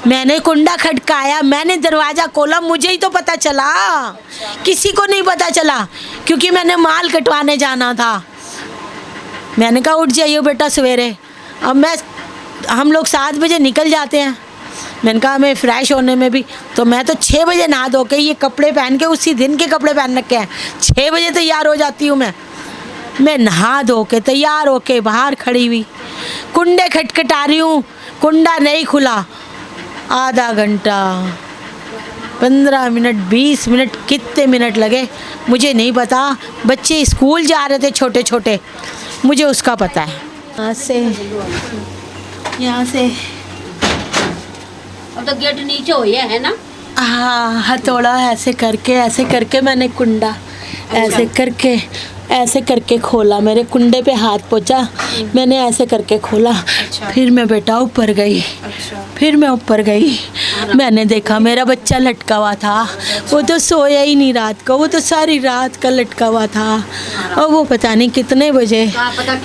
मैंने कुंडा खटकाया, मैंने दरवाज़ा खोला, मुझे ही तो पता चला, किसी को नहीं पता चला, क्योंकि मैंने माल कटवाने जाना था। मैंने कहा उठ जाइए बेटा सवेरे। अब हम लोग 7 बजे निकल जाते हैं। मैंने कहा हमें फ्रेश होने में भी, तो मैं तो 6 बजे नहा धो के ये कपड़े पहन के, उसी दिन के कपड़े पहन रखे हैं, 6 बजे तैयार हो जाती हूँ मैं नहा धो के तैयार होके बाहर खड़ी हुई, कुंडे खटखटा रही हूँ, कुंडा नहीं खुला। आधा घंटा, 15 मिनट, 20 मिनट, कितने मिनट लगे मुझे नहीं पता। बच्चे स्कूल जा रहे थे छोटे छोटे, मुझे उसका पता है। यहाँ से अब तो गेट नीचे हो है ना। हाँ, हथौड़ा ऐसे करके मैंने कुंडा ऐसे करके खोला। मेरे कुंडे पे हाथ पहुँचा, मैंने ऐसे करके खोला। फिर मैं बेटा ऊपर गई। फिर मैं ऊपर गई, मैंने देखा मेरा बच्चा लटका हुआ था। वो तो सोया ही नहीं रात को, वो तो सारी रात का लटका हुआ था। और वो पता नहीं कितने बजे,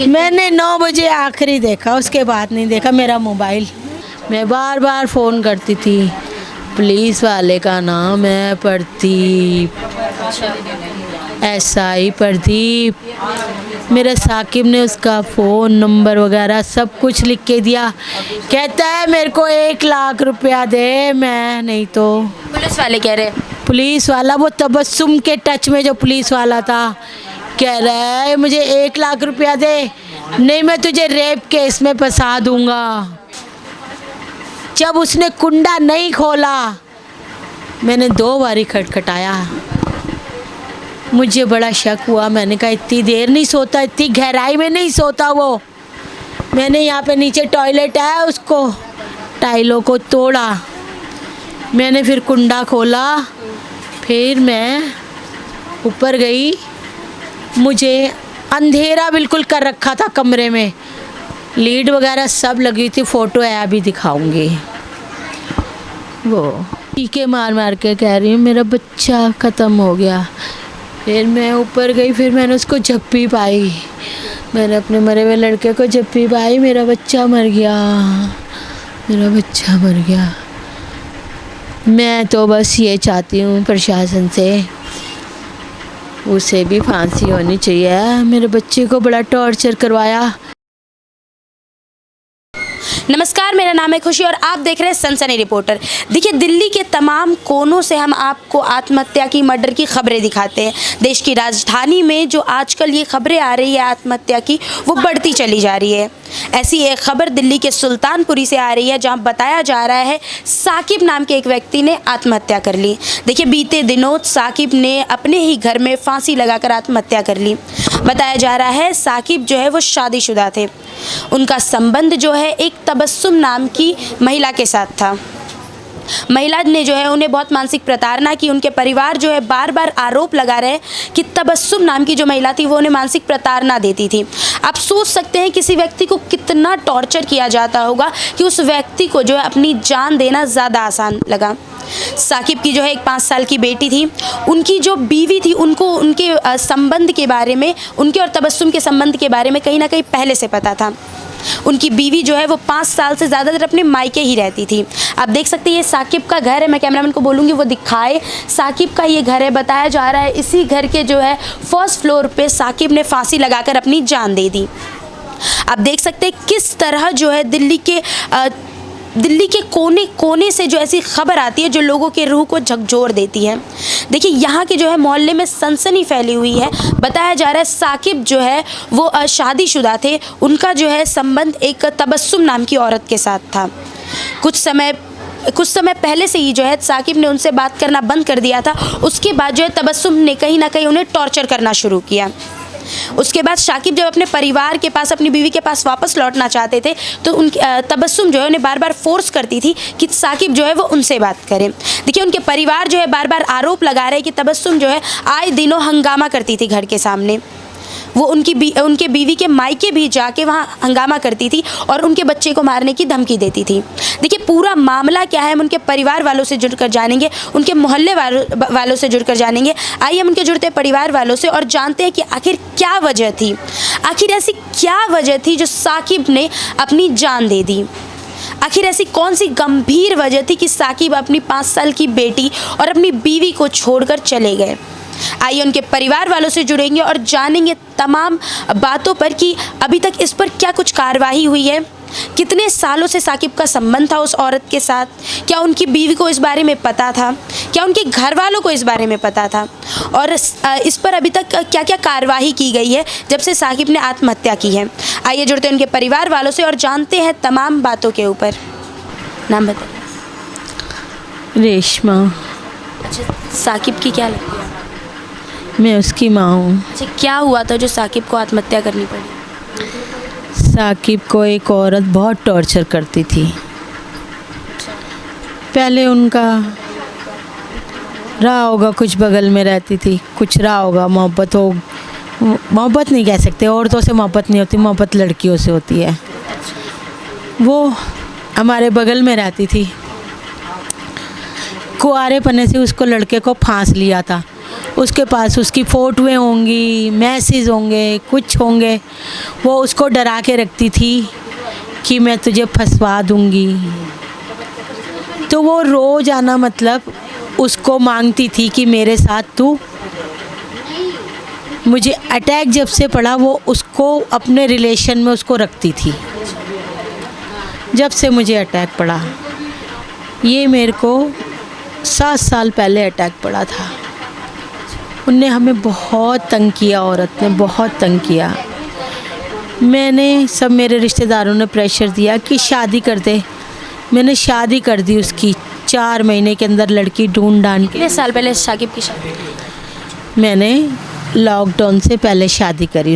मैंने 9 बजे आखिरी देखा, उसके बाद नहीं देखा। मेरा मोबाइल, मैं बार बार फ़ोन करती थी, पुलिस वाले का नाम है प्रदीप, SI प्रदीप। मेरे साकिब ने उसका फ़ोन नंबर वगैरह सब कुछ लिख के दिया। कहता है मेरे को 1 लाख रुपया दे, मैं नहीं तो। पुलिस वाले कह रहे, पुलिस वाला वो तबस्सुम के टच में जो पुलिस वाला था, कह रहा है मुझे 1 लाख रुपया दे, नहीं मैं तुझे रेप केस में फंसा दूंगा। जब उसने कुंडा नहीं खोला, मैंने 2 बारी खटखटाया। मुझे बड़ा शक हुआ, मैंने कहा इतनी देर नहीं सोता, इतनी गहराई में नहीं सोता वो। मैंने यहाँ पे नीचे टॉयलेट है, उसको टाइलों को तोड़ा। मैंने फिर कुंडा खोला, फिर मैं ऊपर गई। मुझे अंधेरा बिल्कुल कर रखा था कमरे में, लीड वगैरह सब लगी थी, फ़ोटो है अभी दिखाऊंगी। वो टीके मार मार के कह रही हूँ मेरा बच्चा ख़त्म हो गया। फिर मैं ऊपर गई, फिर मैंने उसको झप्पी पाई, मैंने अपने मरे हुए लड़के को झप्पी पाई। मेरा बच्चा मर गया, मेरा बच्चा मर गया। मैं तो बस ये चाहती हूँ प्रशासन से, उसे भी फांसी होनी चाहिए। मेरे बच्चे को बड़ा टॉर्चर करवाया। नमस्कार, मेरा नाम है खुशी और आप देख रहे हैं सनसनी रिपोर्टर। देखिए, दिल्ली के तमाम कोनों से हम आपको आत्महत्या की, मर्डर की खबरें दिखाते हैं। देश की राजधानी में जो आजकल ये खबरें आ रही है आत्महत्या की, वो बढ़ती चली जा रही है। ऐसी एक खबर दिल्ली के सुल्तानपुरी से आ रही है, जहां बताया जा रहा है साकिब नाम के एक व्यक्ति ने आत्महत्या कर ली। देखिए, बीते दिनों साकिब ने अपने ही घर में फांसी लगाकर आत्महत्या कर ली। बताया जा रहा है साकिब जो है वो शादीशुदा थे। उनका संबंध जो है एक तबस्सुम नाम की महिला के साथ था। महिला ने जो है उन्हें बहुत मानसिक प्रताड़ना की। उनके परिवार जो है बार बार आरोप लगा रहे हैं कि तबस्सुम नाम की जो महिला थी वो उन्हें मानसिक प्रताड़ना देती थी। आप सोच सकते हैं किसी व्यक्ति को कितना टॉर्चर किया जाता होगा कि उस व्यक्ति को जो है अपनी जान देना ज़्यादा आसान लगा। साकिब की जो है एक 5 साल की बेटी थी। उनकी जो बीवी थी, उनको उनके संबंध के बारे में, उनके और तबस्सुम के संबंध के बारे में कहीं ना कहीं पहले से पता था। उनकी बीवी जो है वो 5 साल से ज़्यादातर अपने मायके ही रहती थी। आप देख सकते हैं ये साकिब का घर है। मैं कैमरामैन को बोलूँगी वो दिखाए। साकिब का ये घर है। बताया जा रहा है इसी घर के जो है 1st फ्लोर पे साकिब ने फांसी लगाकर अपनी जान दे दी। आप देख सकते हैं किस तरह जो है दिल्ली के कोने कोने से जो ऐसी खबर आती है जो लोगों के रूह को झकझोर देती है। देखिए, यहाँ के जो है मोहल्ले में सनसनी फैली हुई है। बताया जा रहा है साकिब जो है वो शादीशुदा थे। उनका जो है संबंध एक तबस्सुम नाम की औरत के साथ था। कुछ समय पहले से ही जो है साकिब ने उनसे बात करना बंद कर दिया था। उसके बाद जो है तबस्सुम ने कहीं ना कहीं उन्हें टॉर्चर करना शुरू किया। उसके बाद साकिब जब अपने परिवार के पास, अपनी बीवी के पास वापस लौटना चाहते थे तो उनकी तबस्सुम जो है उन्हें बार बार फोर्स करती थी कि साकिब जो है वो उनसे बात करें। देखिए, उनके परिवार जो है बार बार आरोप लगा रहे हैं कि तबस्सुम जो है आए दिनों हंगामा करती थी घर के सामने। वो उनके बीवी के मायके भी जाके वहाँ हंगामा करती थी और उनके बच्चे को मारने की धमकी देती थी। देखिए, पूरा मामला क्या है हम उनके परिवार वालों से जुड़कर जानेंगे, उनके मोहल्ले वालों से जुड़कर जानेंगे। आइए हम उनके जुड़ते परिवार वालों से और जानते हैं कि आखिर क्या वजह थी, आखिर ऐसी क्या वजह थी जो साकिब ने अपनी जान दे दी। आखिर ऐसी कौन सी गंभीर वजह थी कि साकिब अपनी 5 साल की बेटी और अपनी बीवी को छोड़कर चले गए? आइए उनके परिवार वालों से जुड़ेंगे और जानेंगे तमाम बातों पर कि अभी तक इस पर क्या कुछ कार्रवाई हुई है, कितने सालों से साकिब का संबंध था उस औरत के साथ, क्या उनकी बीवी को इस बारे में पता था, क्या उनके घर वालों को इस बारे में पता था, और इस पर अभी तक क्या क्या कार्रवाई की गई है जब से साकिब ने आत्महत्या की है। आइए जुड़ते हैं उनके परिवार वालों से और जानते हैं तमाम बातों के ऊपर। नाम बताइए। रेशमा। अच्छा, साकिब की क्या लगती है? मैं उसकी माँ हूँ। अच्छा, क्या हुआ था जो साकिब को आत्महत्या करनी पड़ी? साकिब को एक औरत बहुत टॉर्चर करती थी। पहले उनका रहा होगा, कुछ बगल में रहती थी, कुछ रहा होगा, मोहब्बत नहीं कह सकते, औरतों से मोहब्बत नहीं होती, मोहब्बत लड़कियों से होती है। वो हमारे बगल में रहती थी। कुआरे पने से उसको लड़के को फांस लिया था। उसके पास उसकी फ़ोटोएँ होंगी, मैसेज होंगे, कुछ होंगे। वो उसको डरा के रखती थी कि मैं तुझे फंसवा दूंगी। तो वो रोज़ आना, मतलब उसको मांगती थी कि मेरे साथ तू। मुझे अटैक जब से पड़ा वो उसको अपने रिलेशन में उसको रखती थी। जब से मुझे अटैक पड़ा, ये मेरे को 7 साल पहले अटैक पड़ा था। उनने हमें बहुत तंग किया, औरत ने बहुत तंग किया। सब मेरे रिश्तेदारों ने प्रेशर दिया कि शादी कर दे। मैंने शादी कर दी उसकी। 4 महीने के अंदर लड़की ढूंढ के। कितने साल पहले साकिब की शादी? मैंने लॉकडाउन से पहले शादी करी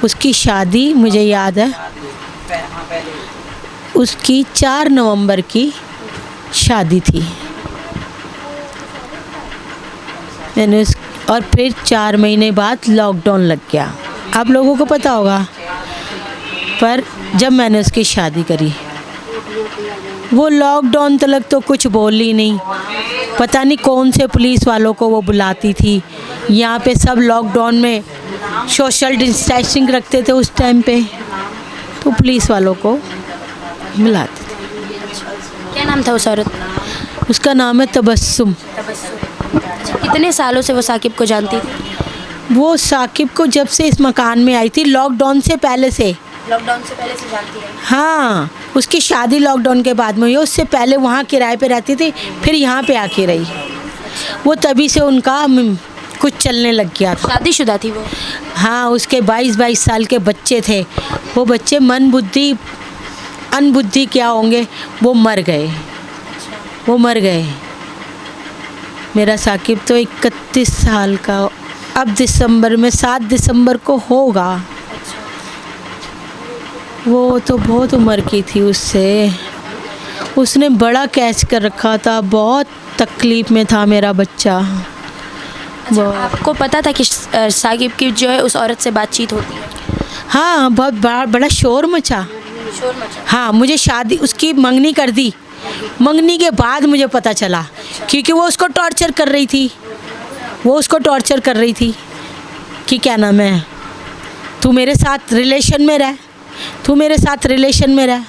उसकी शादी मुझे याद है, उसकी 4 नवंबर की शादी थी। और फिर 4 महीने बाद लॉकडाउन लग गया। आप लोगों को पता होगा। पर जब मैंने उसकी शादी करी, वो लॉकडाउन तक तो कुछ बोली नहीं। पता नहीं कौन से पुलिस वालों को वो बुलाती थी। यहाँ पे सब लॉकडाउन में सोशल डिस्टेंसिंग रखते थे उस टाइम पे, तो पुलिस वालों को बुलाते थे। क्या नाम था उस औरत? उसका नाम है तबस्सुम। कितने सालों से वो साकिब को जानती थी? वो साकिब को जब से इस मकान में आई थी, लॉकडाउन से पहले से जानती है। हाँ, उसकी शादी लॉकडाउन के बाद में हुई। उससे पहले वहाँ किराए पे रहती थी, फिर यहाँ पे आके रही। वो तभी से उनका कुछ चलने लग गया था। शादीशुदा थी वो? हाँ, उसके 22 साल के बच्चे थे। वो बच्चे अनबुद्धि क्या होंगे, वो मर गए। मेरा साकिब तो 31 साल का अब दिसंबर में 7 दिसंबर को होगा। वो तो बहुत उम्र की थी उससे। उसने बड़ा कैच कर रखा था। बहुत तकलीफ़ में था मेरा बच्चा। आपको पता था कि साकिब की जो है उस औरत से बातचीत होती है? हाँ, बहुत बड़ा शोर मचा। हाँ, मुझे शादी उसकी मंगनी कर दी। मंगनी के बाद मुझे पता चला, क्योंकि वो उसको टॉर्चर कर रही थी कि क्या नाम है, तू मेरे साथ रिलेशन में रह।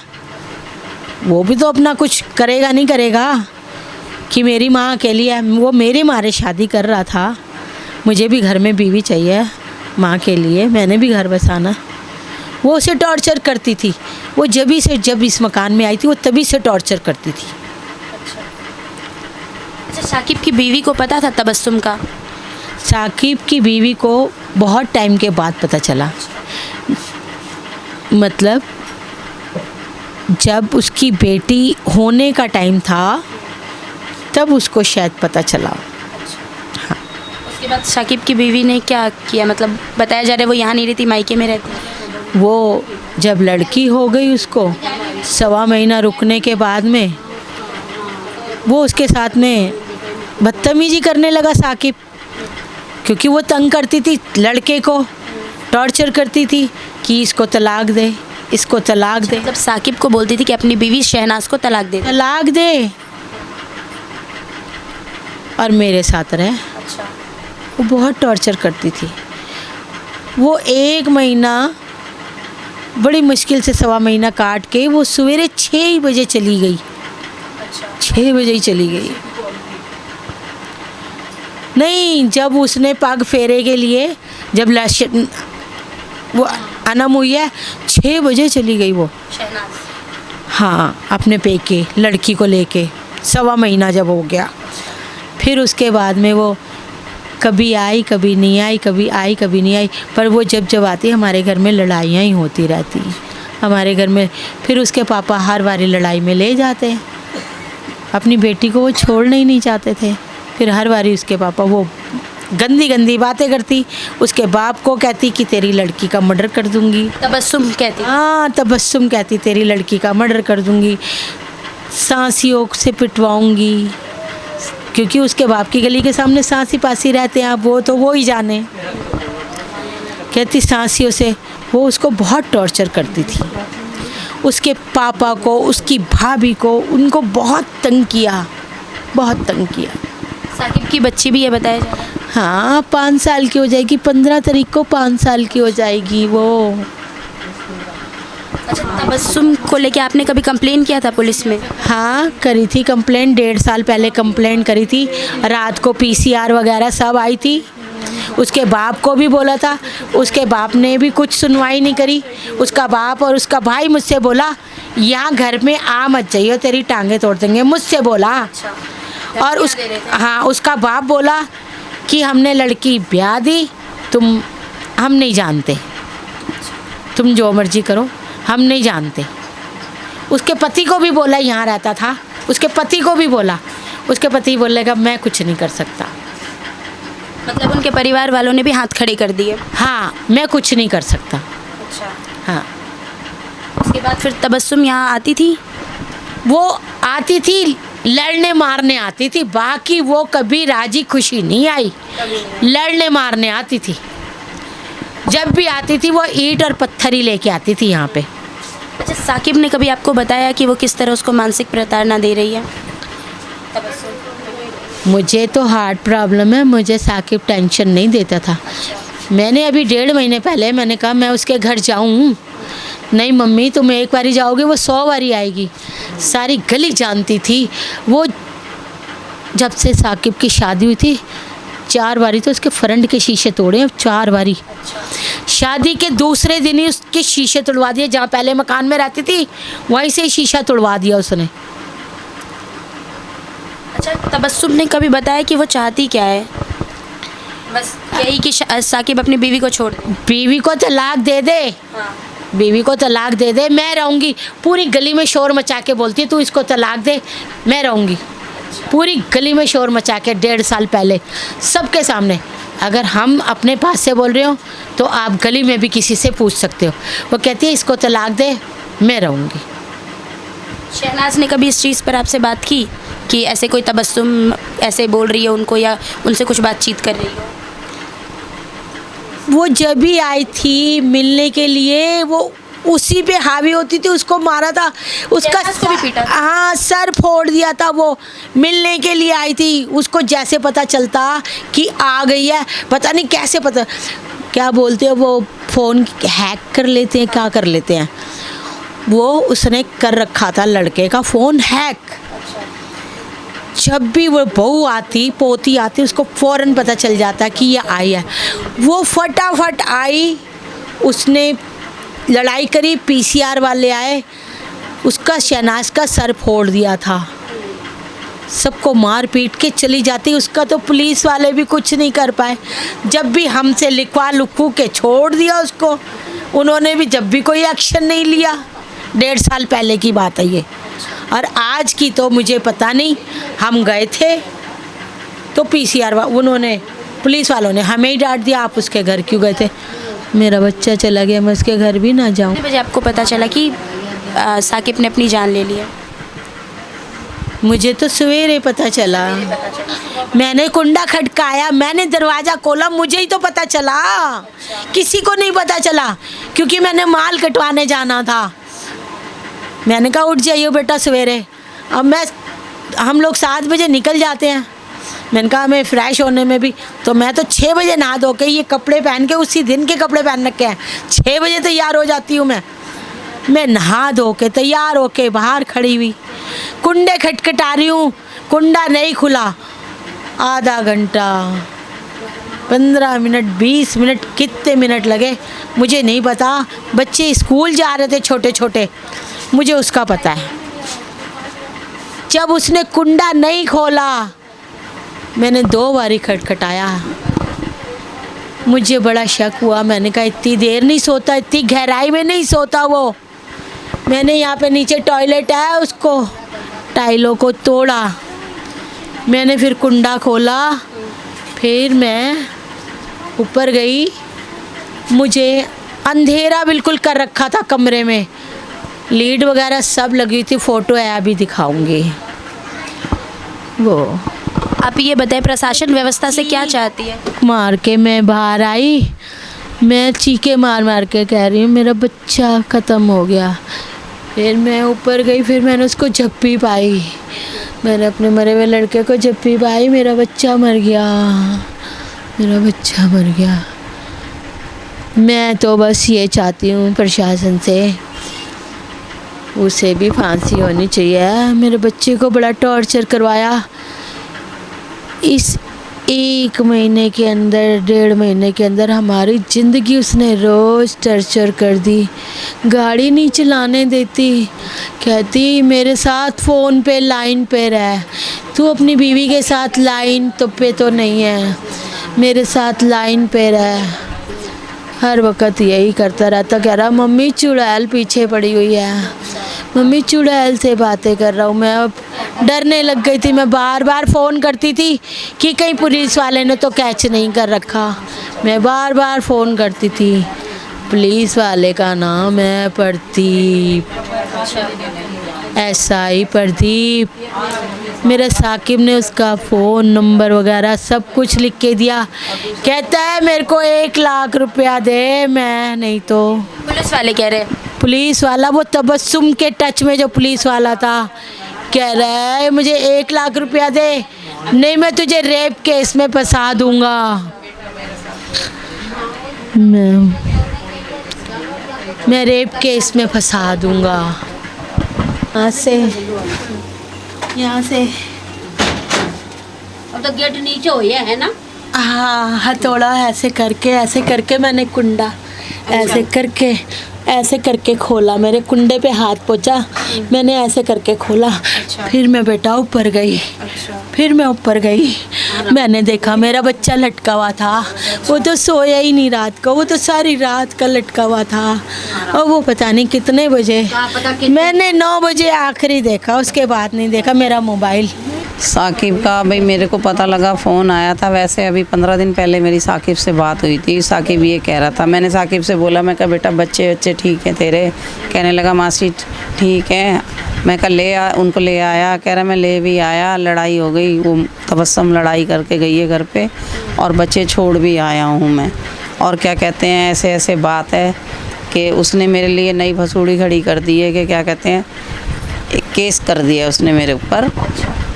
वो भी तो अपना कुछ करेगा नहीं करेगा कि मेरी माँ अकेली है। वो मेरे मारे शादी कर रहा था। मुझे भी घर में बीवी चाहिए माँ के लिए, मैंने भी घर बसाना। वो उसे टॉर्चर करती थी। वो जब इस मकान में आई थी, वो तभी से टॉर्चर करती थी। अच्छा, साकिब की बीवी को पता था तबस्सुम का? साकिब की बीवी को बहुत टाइम के बाद पता चला। मतलब जब उसकी बेटी होने का टाइम था, तब उसको शायद पता चला। हाँ। उसके बाद साकिब की बीवी ने क्या किया? मतलब बताया जा रहा है वो यहाँ नहीं रहती, मायके में रहती। वो जब लड़की हो गई, उसको 1.25 महीना रुकने के बाद में वो उसके साथ में बदतमीजी करने लगा साकिब, क्योंकि वो तंग करती थी लड़के को, टॉर्चर करती थी कि इसको तलाक दे। मतलब साकिब को बोलती थी कि अपनी बीवी शहनाज को तलाक दे और मेरे साथ रहे। अच्छा। वो बहुत टॉर्चर करती थी। वो 1 महीना बड़ी मुश्किल से 1.25 महीना काट के वो सवेरे 6 बजे चली गई। 6 बजे ही चली गई। नहीं, जब उसने पग फेरे के लिए जब वो अनम हुई है 6 बजे चली गई वो। हाँ, अपने पेके लड़की को लेके 1.25 महीना जब हो गया, फिर उसके बाद में वो कभी आई कभी नहीं आई, कभी आई कभी नहीं आई। पर वो जब आती हमारे घर में लड़ाइयाँ ही होती रहती हमारे घर में। फिर उसके पापा हर बारी लड़ाई में ले जाते हैं। अपनी बेटी को वो छोड़ना ही नहीं चाहते थे। फिर हर बारी उसके पापा वो गंदी गंदी बातें करती, उसके बाप को कहती कि तेरी लड़की का मर्डर कर दूंगी। तबस्सुम कहती। हाँ, तबस्सुम कहती तेरी लड़की का मर्डर कर दूंगी, सांसियों से पिटवाऊंगी। क्योंकि उसके बाप की गली के सामने सांसी पासी रहते हैं, अब वो ही जाने। कहती सांसियों से, वो उसको बहुत टॉर्चर करती थी। उसके पापा को, उसकी भाभी को, उनको बहुत तंग किया, बहुत तंग किया। साकिब की बच्ची भी है बताया जा रहा है। हाँ, 5 साल की हो जाएगी, 15 तारीख को 5 साल की हो जाएगी वो। अच्छा, तबस्सुम को लेके आपने कभी कंप्लेन किया था पुलिस में? हाँ, करी थी कंप्लेन, 1.5 साल पहले कंप्लेन करी थी। रात को PCR वगैरह सब आई थी। उसके बाप को भी बोला था, उसके बाप ने भी कुछ सुनवाई नहीं करी। उसका बाप और उसका भाई मुझसे बोला, यहाँ घर में आ मत जाइए, तेरी टांगे तोड़ देंगे, मुझसे बोला। और हाँ, उसका बाप बोला कि हमने लड़की ब्याह दी, हम नहीं जानते, तुम जो मर्जी करो, हम नहीं जानते। उसके पति को भी बोला, यहाँ रहता था, उसके पति को भी बोला। उसके पति बोलेगा मैं कुछ नहीं कर सकता। मतलब उनके परिवार वालों ने भी हाथ खड़े कर दिए? हाँ, मैं कुछ नहीं कर सकता। अच्छा। हाँ, उसके बाद फिर तबस्सुम यहाँ आती थी? वो आती थी, लड़ने मारने आती थी, बाकी वो कभी राजी खुशी नहीं आई। लड़ने मारने आती थी। जब भी आती थी वो ईंट और पत्थर ही लेके आती थी यहाँ पे। अच्छा, साकिब ने कभी आपको बताया कि वो किस तरह उसको मानसिक प्रताड़ना दे रही है? मुझे तो हार्ट प्रॉब्लम है, मुझे साकिब टेंशन नहीं देता था। मैंने अभी 1.5 महीने पहले मैंने कहा मैं उसके घर जाऊँ। नहीं मम्मी, तुम एक बारी जाओगे, वो 100 बारी आएगी। सारी गली जानती थी वो। जब से साकिब की शादी हुई थी 4 बारी तो उसके फ्रंट के शीशे तोड़े हैं, 4 बारी। शादी के दूसरे दिन ही उसके शीशे तोड़वा दिए। जहाँ पहले मकान में रहती थी वहीं से ही शीशा तोड़वा दिया उसने। अच्छा, तबस्सुम ने कभी बताया कि वो चाहती क्या है? बस यही कि साकिब अपनी बीवी को छोड़ दे। बीवी को तलाक दे दे। हाँ। बीवी को तलाक दे दे, मैं रहूँगी। पूरी गली में शोर मचा के बोलती है तू इसको तलाक दे, मैं रहूँगी। पूरी गली में शोर मचा के 1.5 साल पहले सबके सामने। अगर हम अपने पास से बोल रहे हो तो आप गली में भी किसी से पूछ सकते हो। वो कहती है इसको तलाक दे, मैं रहूँगी। शहनाज ने कभी इस चीज़ पर आपसे बात की कि ऐसे कोई तबस्सुम ऐसे बोल रही है उनको या उनसे कुछ बातचीत कर रही हो? वो जब भी आई थी मिलने के लिए वो उसी पे हावी होती थी। उसको मारा था, उसका को भी पीटा था? हाँ, सर फोड़ दिया था। वो मिलने के लिए आई थी, उसको जैसे पता चलता कि आ गई है, पता नहीं कैसे पता, क्या बोलते हैं वो, फ़ोन हैक कर लेते हैं, क्या कर लेते हैं वो, उसने कर रखा था लड़के का फ़ोन हैक। जब भी वो बहू आती, पोती आती, उसको फ़ौरन पता चल जाता कि ये आई है। वो फटाफट आई, उसने लड़ाई करी, PCR वाले आए, उसका शहनाज का सर फोड़ दिया था। सबको मार पीट के चली जाती। उसका तो पुलिस वाले भी कुछ नहीं कर पाए। जब भी हमसे लिखवा लुखू के छोड़ दिया उसको, उन्होंने भी जब भी कोई एक्शन नहीं लिया। 1.5 साल पहले की बात है ये। और आज की तो मुझे पता नहीं। हम गए थे तो PCR उन्होंने, पुलिस वालों ने हमें ही डांट दिया, आप उसके घर क्यों गए थे? मेरा बच्चा चला गया, मैं उसके घर भी ना जाऊं। कितने बजे आपको पता चला कि साकिब ने अपनी जान ले लिया? मुझे तो सवेरे पता चला। मैंने कुंडा खटकाया, मैंने दरवाज़ा खोला, मुझे ही तो पता चला, किसी को नहीं पता चला। क्योंकि मैंने माल कटवाने जाना था। मैंने कहा उठ जाइए बेटा सवेरे। अब हम लोग 7 बजे निकल जाते हैं। मैंने कहा हमें फ़्रेश होने में भी, तो मैं तो 6 बजे नहा धो के ये कपड़े पहन के, उसी दिन के कपड़े पहन रखे हैं, 6 बजे तैयार हो जाती हूँ मैं। मैं नहा धो के तैयार होके बाहर खड़ी हुई, कुंडे खटखटा रही हूँ, कुंडा नहीं खुला। आधा घंटा, 15 मिनट, 20 मिनट, कितने मिनट लगे मुझे नहीं पता। बच्चे स्कूल जा रहे थे छोटे छोटे, मुझे उसका पता है। जब उसने कुंडा नहीं खोला, मैंने 2 बारी खटखटाया। मुझे बड़ा शक हुआ, मैंने कहा इतनी देर नहीं सोता, इतनी गहराई में नहीं सोता वो। मैंने यहाँ पे नीचे टॉयलेट है, उसको टाइलों को तोड़ा। मैंने फिर कुंडा खोला, फिर मैं ऊपर गई। मुझे अंधेरा बिल्कुल कर रखा था कमरे में, लीड वगैरह सब लगी थी, फ़ोटो है अभी दिखाऊंगी वो। आप ये बताएं, प्रशासन व्यवस्था से क्या चाहती है? मार के मैं बाहर आई, मैं चीखे मार मार के कह रही हूँ मेरा बच्चा ख़त्म हो गया। फिर मैं ऊपर गई, फिर मैंने उसको झप्पी पाई, मैंने अपने मरे हुए लड़के को झप्पी पाई। मेरा बच्चा मर गया, मेरा बच्चा मर गया। मैं तो बस ये चाहती हूँ प्रशासन से, उसे भी फांसी होनी चाहिए। मेरे बच्चे को बड़ा टॉर्चर करवाया। इस 1 महीने के अंदर, 1.5 महीने के अंदर हमारी ज़िंदगी उसने रोज़ टॉर्चर कर दी। गाड़ी नहीं चलाने देती, कहती मेरे साथ फ़ोन पे लाइन पे रह, तू अपनी बीवी के साथ लाइन पे तो नहीं है, मेरे साथ लाइन पे रह। हर वक्त यही करता रहता, कह रहा मम्मी चुड़ैल पीछे पड़ी हुई है, मम्मी चुड़ैल से बातें कर रहा हूँ मैं। अब डरने लग गई थी, मैं बार बार फ़ोन करती थी कि कहीं पुलिस वाले ने तो कैच नहीं कर रखा। मैं बार बार फ़ोन करती थी। पुलिस वाले का नाम है प्रदीप, SI प्रदीप। मेरे साकिब ने उसका फ़ोन नंबर वगैरह सब कुछ लिख के दिया। कहता है मेरे को 1 लाख रुपया दे, मैं नहीं तो। पुलिस वाले कह रहे हैं? पुलिस वाला, वो तबस्सुम के टच में जो पुलिस वाला था, कह रहा है मुझे 1 लाख रुपया दे, नहीं मैं तुझे रेप केस में फंसा दूंगा। मैं रेप केस में फंसा दूंगा। यहाँ से अब तो गेट नीचे हो है ना। हाँ, हथौड़ा ऐसे करके मैंने कुंडा ऐसे करके खोला। मेरे कुंडे पे हाथ पहुँचा, मैंने ऐसे करके खोला। फिर मैं बेटा ऊपर गई, फिर मैं ऊपर गई, मैंने देखा मेरा बच्चा लटका हुआ था। वो तो सोया ही नहीं रात को, वो तो सारी रात का लटका हुआ था। और वो पता नहीं कितने बजे, मैंने 9 बजे आखिरी देखा, उसके बाद नहीं देखा मेरा मोबाइल। साकिब का भाई मेरे को पता लगा, फ़ोन आया था। वैसे अभी 15 दिन पहले मेरी साकिब से बात हुई थी। साकिब ये कह रहा था, मैंने साकिब से बोला, मैं कहा बेटा बच्चे ठीक हैं तेरे? कहने लगा मासी ठीक है। मैं कहा उनको ले आया? कह रहा मैं ले भी आया, लड़ाई हो गई, वो तबस्सुम लड़ाई करके गई है घर पे, और बच्चे छोड़ भी आया हूँ मैं। और क्या कहते हैं, ऐसे बात है कि उसने मेरे लिए नई भसूड़ी खड़ी कर दी है कि क्या कहते हैं, एक केस कर दिया उसने मेरे ऊपर।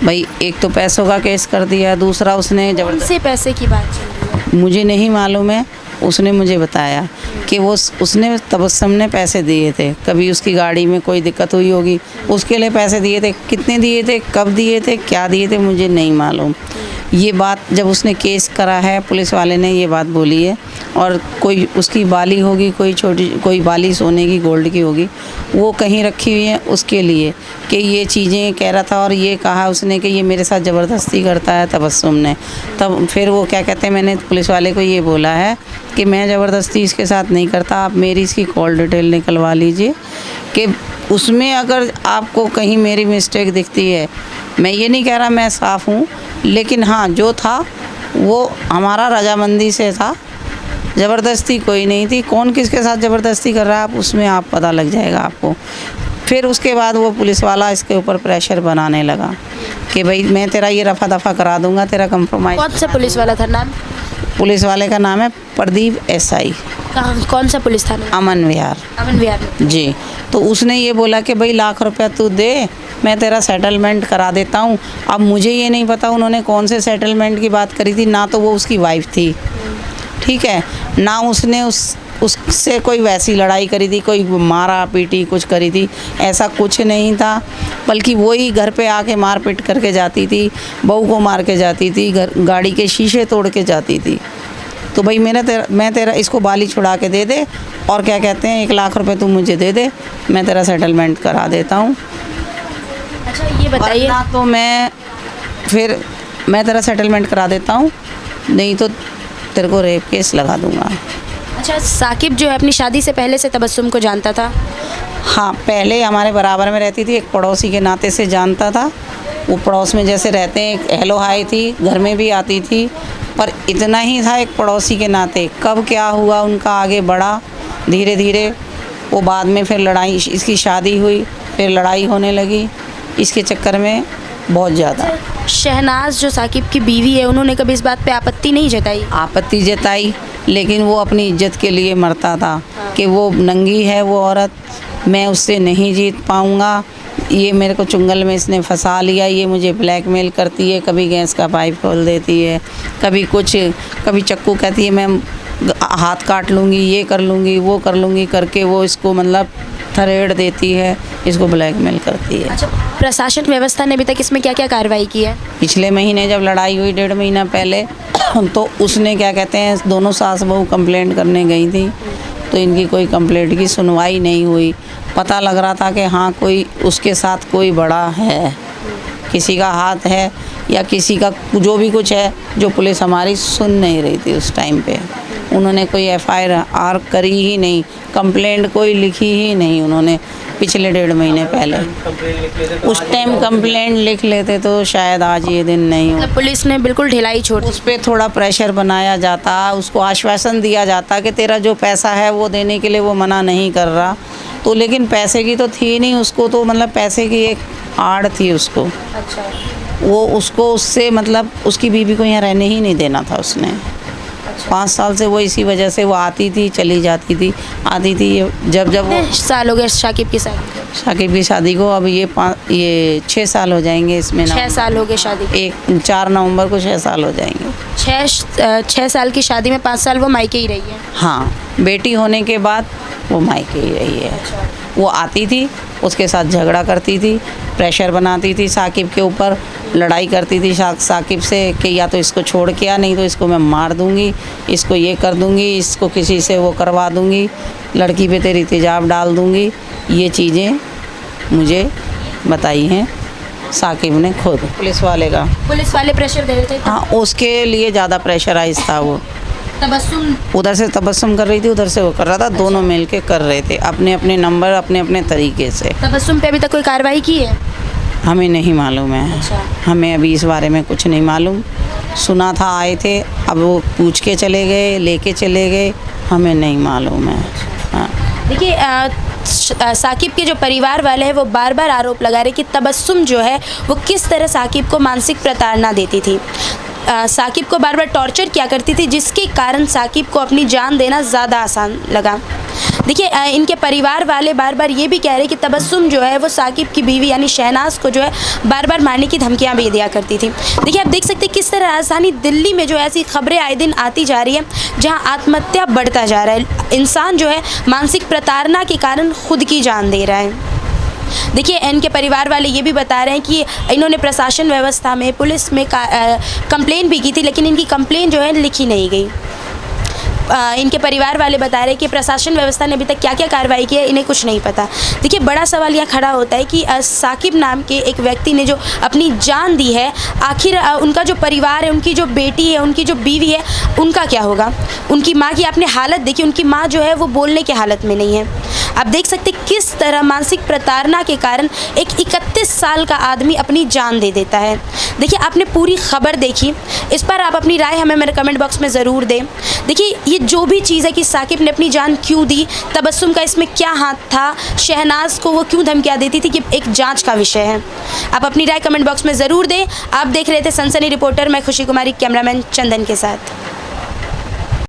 भाई एक तो पैसों का केस कर दिया, दूसरा उसने से पैसे की बात चल रही है? मुझे नहीं मालूम है, उसने मुझे बताया कि उसने तबस्सुम ने पैसे दिए थे। कभी उसकी गाड़ी में कोई दिक्कत हुई होगी, उसके लिए पैसे दिए थे। कितने दिए थे, कब दिए थे, क्या दिए थे, मुझे नहीं मालूम। ये बात जब उसने केस करा है, पुलिस वाले ने ये बात बोली है। और कोई उसकी बाली होगी, कोई बाली सोने की, गोल्ड की होगी, वो कहीं रखी हुई है उसके लिए कि ये चीज़ें कह रहा था। और ये कहा उसने कि ये मेरे साथ ज़बरदस्ती करता है तबस्सुम ने। तब फिर वो क्या कहते हैं, मैंने पुलिस वाले को ये बोला है कि मैं ज़बरदस्ती इसके साथ नहीं करता, आप मेरी इसकी कॉल डिटेल निकलवा लीजिए कि उसमें अगर आपको कहीं मेरी मिस्टेक दिखती है। मैं ये नहीं कह रहा मैं साफ़ हूँ, लेकिन हाँ जो था वो हमारा रजामंदी से था, ज़बरदस्ती कोई नहीं थी। कौन किसके साथ ज़बरदस्ती कर रहा है आप उसमें आप पता लग जाएगा आपको। फिर उसके बाद वो पुलिस वाला इसके ऊपर प्रेशर बनाने लगा कि भाई मैं तेरा ये रफ़ा दफ़ा करा दूंगा, तेरा कंप्रोमाइज़। कौन सा पुलिस वाला था नाम? पुलिस वाले का नाम है प्रदीप SI। कौन सा पुलिस थाना? अमन विहार। अमन विहार जी। तो उसने ये बोला कि भाई 1 लाख रुपया तू दे, मैं तेरा सेटलमेंट करा देता हूँ। अब मुझे ये नहीं पता उन्होंने कौन से सेटलमेंट की बात करी थी, ना तो वो उसकी वाइफ थी, ठीक है, ना उसने उससे कोई वैसी लड़ाई करी थी, कोई मारा पीटी कुछ करी थी, ऐसा कुछ नहीं था। बल्कि वही घर पे आके मार पीट करके जाती थी, बहू को मार के जाती थी, गाड़ी के शीशे तोड़ के जाती थी। तो भाई मैं तेरा इसको बाली छुड़ा के दे दे, और क्या कहते हैं 1 लाख रुपए तू मुझे दे दे, मैं तेरा सेटलमेंट करा देता हूँ। अच्छा ये बताइए, वरना तो मैं तेरा सेटलमेंट करा देता हूँ, नहीं तो तेरे को रेप केस लगा दूँगा। अच्छा साकिब जो है अपनी शादी से पहले से तबस्सुम को जानता था? हाँ, पहले हमारे बराबर में रहती थी, एक पड़ोसी के नाते से जानता था। वो पड़ोस में जैसे रहते हैं, एक हेलो हाय थी, घर में भी आती थी, पर इतना ही था एक पड़ोसी के नाते। कब क्या हुआ उनका आगे बढ़ा धीरे धीरे, वो बाद में फिर लड़ाई, इसकी शादी हुई, फिर लड़ाई होने लगी, इसके चक्कर में बहुत ज़्यादा। शहनाज जो साकिब की बीवी है, उन्होंने कभी इस बात पे आपत्ति नहीं जताई? आपत्ति जताई, लेकिन वो अपनी इज्जत के लिए मरता था कि वो नंगी है वो औरत, मैं उससे नहीं जीत पाऊँगा, ये मेरे को चुंगल में इसने फंसा लिया, ये मुझे ब्लैकमेल करती है, कभी गैस का पाइप खोल देती है, कभी कुछ, कभी चक्कू कहती है मैं हाथ काट लूँगी, ये कर लूँगी, वो कर लूँगी करके वो इसको मतलब थरेड़ देती है, इसको ब्लैकमेल करती है। अच्छा प्रशासन व्यवस्था ने अभी तक इसमें क्या क्या कार्रवाई की है? पिछले महीने जब लड़ाई हुई 1.5 महीना पहले, तो उसने क्या कहते हैं दोनों सास बहू कंप्लेंट करने गई थी, तो इनकी कोई कंप्लेंट की सुनवाई नहीं हुई। पता लग रहा था कि हाँ कोई उसके साथ कोई बड़ा है, किसी का हाथ है या किसी का जो भी कुछ है, जो पुलिस हमारी सुन नहीं रही थी उस टाइम पे। उन्होंने कोई FIR करी ही नहीं, कंप्लेंट कोई लिखी ही नहीं उन्होंने पिछले 1.5 महीने पहले। उस टाइम कंप्लेंट लिख लेते तो शायद आज ये दिन नहीं हो। मतलब पुलिस ने बिल्कुल ढिलाई छोड़ दी। उस पर थोड़ा प्रेशर बनाया जाता, उसको आश्वासन दिया जाता कि तेरा जो पैसा है वो देने के लिए वो मना नहीं कर रहा, तो लेकिन पैसे की तो थी नहीं उसको, तो मतलब पैसे की एक आड़ थी उसको। अच्छा वो उसको उससे मतलब उसकी बीवी को यहाँ रहने ही नहीं देना था उसने। 5 साल से वो इसी वजह से वो आती थी चली जाती थी, आती थी। जब वो कितने साल हो गए शाकिब की शादी को? शाकिब की शादी को अब ये 6 साल हो जाएंगे इसमें। 6 साल हो गए शादी को? 4 नवंबर को 6 साल हो जाएंगे। 6 साल की शादी में 5 साल वो मायके ही रही है? हाँ, बेटी होने के बाद वो मायके ही रही है। वो आती थी, उसके साथ झगड़ा करती थी, प्रेशर बनाती थी साकिब के ऊपर, लड़ाई करती थी साकिब से कि या तो इसको छोड़ के आ, नहीं तो इसको मैं मार दूंगी, इसको ये कर दूंगी, इसको किसी से वो करवा दूंगी, लड़की पे तेरी तेजाब डाल दूंगी। ये चीज़ें मुझे बताई हैं साकिब ने खुद। पुलिस वाले प्रेशर दे रहे थे? हाँ, उसके लिए ज़्यादा प्रेशराइज था वो। तबस्सुम उधर से तबस्सुम कर रही थी, उधर से वो कर रहा था, दोनों मिल के कर रहे थे अपने अपने नंबर, अपने अपने तरीके से। तबस्सुम पे अभी तक कोई कार्रवाई की है? हमें नहीं मालूम है। अच्छा। हमें अभी इस बारे में कुछ नहीं मालूम। सुना था आए थे, अब वो पूछ के चले गए, लेके चले गए, हमें नहीं मालूम है। हाँ। देखिए साकिब के जो परिवार वाले हैं वो बार बार आरोप लगा रहे कि तबस्सुम जो है वो किस तरह साकिब को मानसिक प्रताड़ना देती थी, साकिब को बार बार टॉर्चर किया करती थी, जिसके कारण साकिब को अपनी जान देना ज़्यादा आसान लगा। देखिए इनके परिवार वाले बार बार ये भी कह रहे कि तबस्सुम जो है वो साकिब की बीवी यानी शहनाज को जो है बार बार मारने की धमकियां भी दिया करती थी। देखिए आप देख सकते हैं किस तरह राजधानी दिल्ली में जो ऐसी खबरें आए दिन आती जा रही है जहां आत्महत्या बढ़ता जा रहा है, इंसान जो है मानसिक प्रताड़ना के कारण खुद की जान दे रहा है। देखिए इनके परिवार वाले ये भी बता रहे हैं कि इन्होंने प्रशासन व्यवस्था में पुलिस में कंप्लेन भी की थी, लेकिन इनकी कंप्लेन जो है लिखी नहीं गई। इनके परिवार वाले बता रहे हैं कि प्रशासन व्यवस्था ने अभी तक क्या क्या कार्रवाई की है इन्हें कुछ नहीं पता। देखिए बड़ा सवाल यह खड़ा होता है कि साकिब नाम के एक व्यक्ति ने जो अपनी जान दी है, आखिर उनका जो परिवार है, उनकी जो बेटी है, उनकी जो बीवी है, उनका क्या होगा? उनकी माँ की आपने हालत देखी, उनकी माँ जो है वो बोलने की हालत में नहीं है। आप देख सकते किस तरह मानसिक प्रताड़ना के कारण एक 31 साल का आदमी अपनी जान दे देता है। देखिए आपने पूरी खबर देखी, इस पर आप अपनी राय हमें मेरे कमेंट बॉक्स में ज़रूर दें। देखिए ये जो भी चीज़ है कि साकिब ने अपनी जान क्यों दी, तबस्सुम का इसमें क्या हाथ था, शहनाज को वो क्यों धमकियाँ देती थी, कि एक जांच का विषय है। आप अपनी राय कमेंट बॉक्स में ज़रूर दें। आप देख रहे थे सनसनी रिपोर्टर, मैं खुशी कुमारी, कैमरामैन चंदन के साथ।